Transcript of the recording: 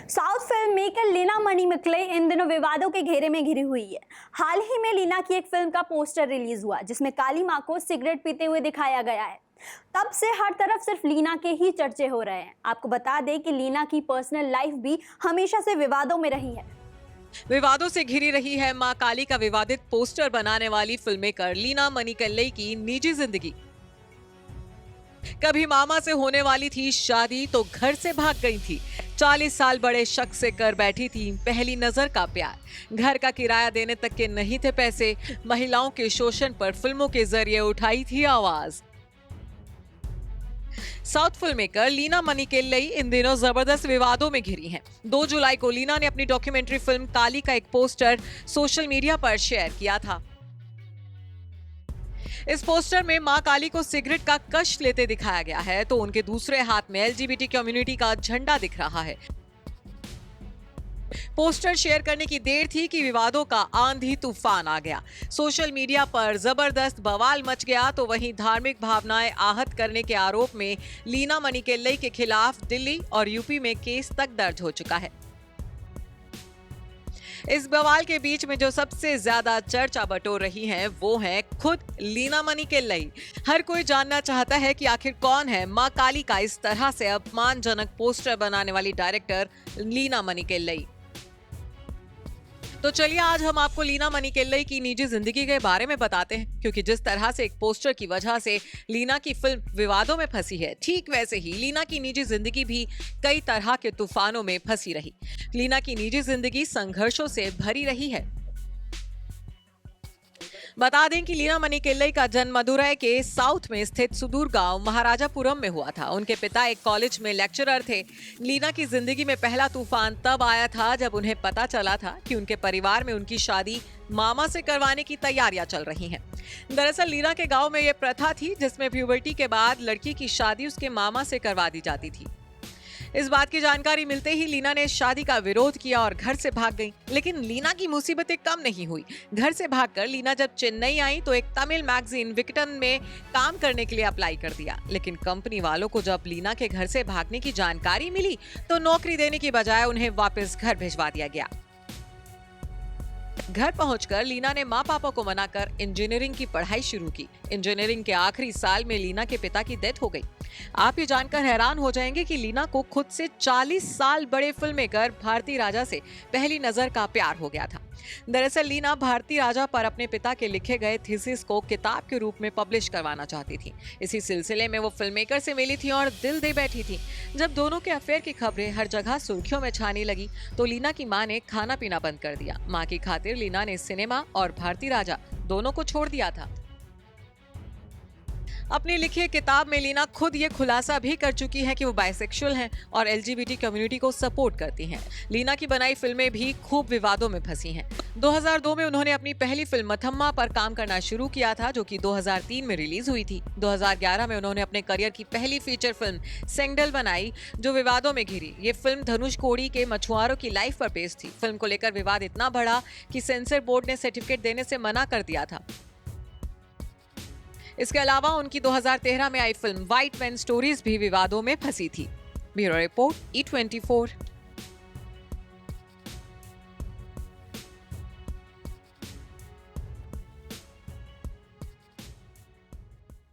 South film maker Leena मणिमिकले इन दिनों विवादों के घेरे में घिरी हुई है। हाल ही में लीना की एक फिल्म का पोस्टर रिलीज हुआ जिसमें काली मां को सिगरेट पीते हुए दिखाया गया है। तब से हर तरफ सिर्फ लीना के ही चर्चे हो रहे हैं। आपको बता दें कि लीना की पर्सनल लाइफ भी हमेशा से विवादों में रही है। विवादों से घिरी रही है मां काली का विवादित पोस्टर बनाने वाली फिल्म मेकर लीना मणिकल्ले की निजी जिंदगी। कभी मामा से होने वाली थी शादी तो घर से भाग गई थी। 40 साल बड़े शख्स से कर बैठी थी पहली नजर का प्यार। घर का किराया देने तक के नहीं थे पैसे। महिलाओं के शोषण पर फिल्मों के जरिए उठाई थी आवाज। साउथ फिल्म मेकर लीना मणिकल्ले इन दिनों जबरदस्त विवादों में घिरी हैं। 2 जुलाई को लीना ने अपनी डॉक्यूमेंट्री फिल्म काली का एक पोस्टर सोशल मीडिया पर शेयर किया था। इस पोस्टर में मां काली को सिगरेट का कश लेते दिखाया गया है तो उनके दूसरे हाथ में एलजीबीटी कम्युनिटी का झंडा दिख रहा है। पोस्टर शेयर करने की देर थी कि विवादों का आंधी तूफान आ गया। सोशल मीडिया पर जबरदस्त बवाल मच गया तो वहीं धार्मिक भावनाएं आहत करने के आरोप में लीना मणिकल्ले के खिलाफ दिल्ली और यूपी में केस तक दर्ज हो चुका है। इस बवाल के बीच में जो सबसे ज्यादा चर्चा बटोर रही है वो है खुद लीना मणिकल्ले। हर कोई जानना चाहता है कि आखिर कौन है मां काली का इस तरह से अपमानजनक पोस्टर बनाने वाली डायरेक्टर लीना मणिकल्ले। तो चलिए आज हम आपको लीना मणिकल्ले की निजी जिंदगी के बारे में बताते हैं, क्योंकि जिस तरह से एक पोस्टर की वजह से लीना की फिल्म विवादों में फंसी है, ठीक वैसे ही लीना की निजी जिंदगी भी कई तरह के तूफानों में फंसी रही। लीना की निजी जिंदगी संघर्षों से भरी रही है। बता दें कि लीना मणिकल्ले का जन्म मदुरै के साउथ में स्थित सुदूर गांव महाराजापुरम में हुआ था। उनके पिता एक कॉलेज में लेक्चरर थे। लीना की जिंदगी में पहला तूफान तब आया था जब उन्हें पता चला था कि उनके परिवार में उनकी शादी मामा से करवाने की तैयारियां चल रही हैं। दरअसल लीना के गांव में यह प्रथा थी जिसमें प्यूबर्टी के बाद लड़की की शादी उसके मामा से करवा दी जाती थी। इस बात की जानकारी मिलते ही लीना ने शादी का विरोध किया और घर से भाग गई। लेकिन लीना की मुसीबतें कम नहीं हुई। घर से भागकर लीना जब चेन्नई आई तो एक तमिल मैगजीन विकटन में काम करने के लिए अप्लाई कर दिया। लेकिन कंपनी वालों को जब लीना के घर से भागने की जानकारी मिली तो नौकरी देने की बजाय उन्हें वापस घर भिजवा दिया गया। घर पहुंचकर लीना ने माँ पापा को मनाकर इंजीनियरिंग की पढ़ाई शुरू की। इंजीनियरिंग के आखिरी साल में लीना के पिता की डेथ हो गई। आप ये जानकर हैरान हो जाएंगे कि लीना को खुद से 40 साल बड़े फिल्म मेकर भारती राजा से पहली नजर का प्यार हो गया था। दरअसल लीना भारती राजा पर अपने पिता के लिखे गए थीसिस को किताब के रूप में पब्लिश करवाना चाहती थी। इसी सिलसिले में वो फिल्म मेकर से मिली थी और दिल दे बैठी थी। जब दोनों के अफेयर की खबरें हर जगह सुर्खियों में छाने लगी तो लीना की मां ने खाना पीना बंद कर दिया। मां की खातिर लीना ने सिनेमा और भारती राजा दोनों को छोड़ दिया था। अपनी लिखी किताब में लीना खुद ये खुलासा भी कर चुकी है कि वो बाइसेक्सुअल हैं और एलजीबीटी कम्युनिटी को सपोर्ट करती हैं। लीना की बनाई फिल्में भी खूब विवादों में फंसी हैं। 2002 में उन्होंने अपनी पहली फिल्म मथम्मा पर काम करना शुरू किया था, जो कि 2003 में रिलीज हुई थी। 2011 में उन्होंने अपने करियर की पहली फीचर फिल्म सेंगडल बनाई, जो विवादों में घिरी। ये फिल्म धनुष कोड़ी के मछुआरों की लाइफ पर बेस्ड थी। फिल्म को लेकर विवाद इतना बढ़ा कि सेंसर बोर्ड ने सर्टिफिकेट देने से मना कर दिया था। इसके अलावा उनकी 2013 में आई फिल्म व्हाइट वैन स्टोरीज भी विवादों में फंसी थी। Bureau report E24।